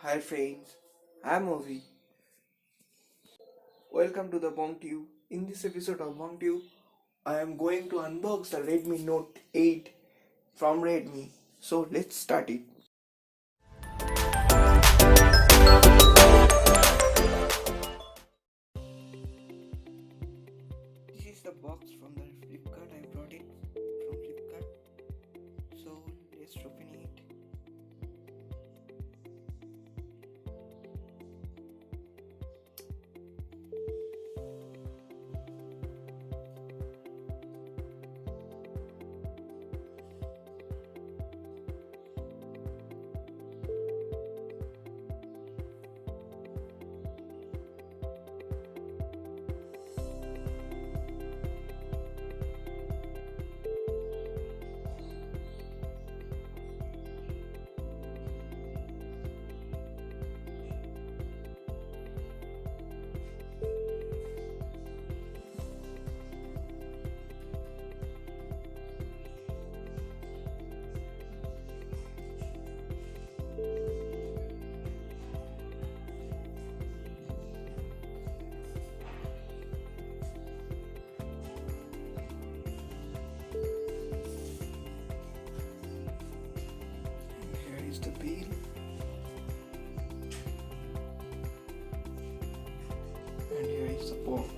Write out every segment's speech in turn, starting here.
Hi friends, I'm Ovi. Welcome to the BongTube. In this episode of BongTube, I am going to unbox the Redmi Note 8 from Redmi. So let's start it. This is the box from the Flipkart. I brought it from Flipkart. So let's open it. Here is the bill. And here is the box.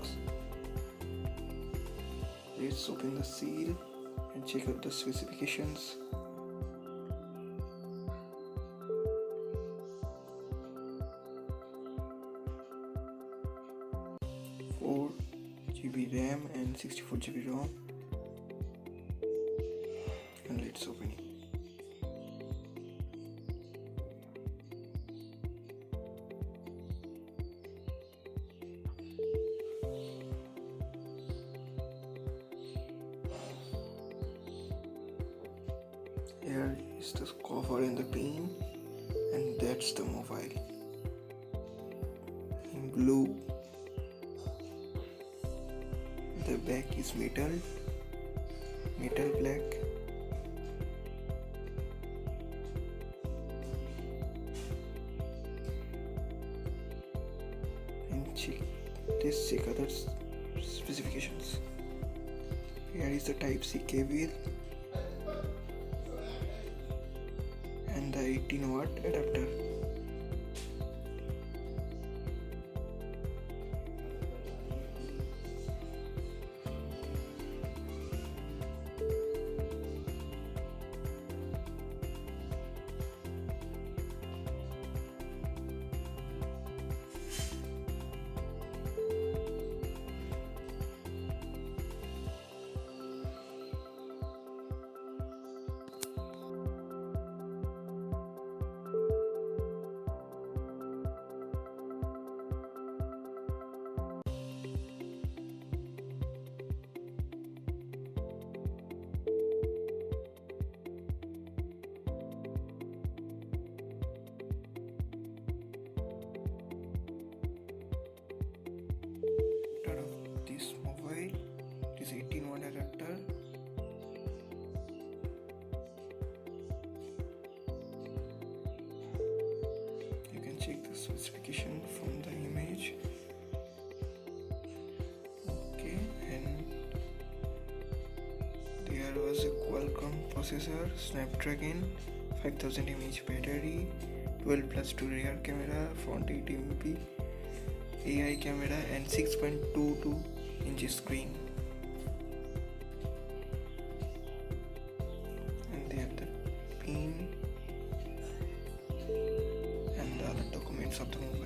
Let's open the seal and check out the specifications. Four GB RAM and 64 GB ROM. And let's open it. Here is the cover and the pin, and that's the mobile in blue. The back is metal black. And let's check other specifications. Here is the Type-C cable and the 18-watt adapter. This mobile is 18-watt adapter. You can check the specification from the image. Okay, and there was a qualcaum processor, Snapdragon, 5000 mAh battery, 12+2 rear camera, front 8MP AI camera, and 6.22 inch screen. And there the pin and the other documents of the mobile.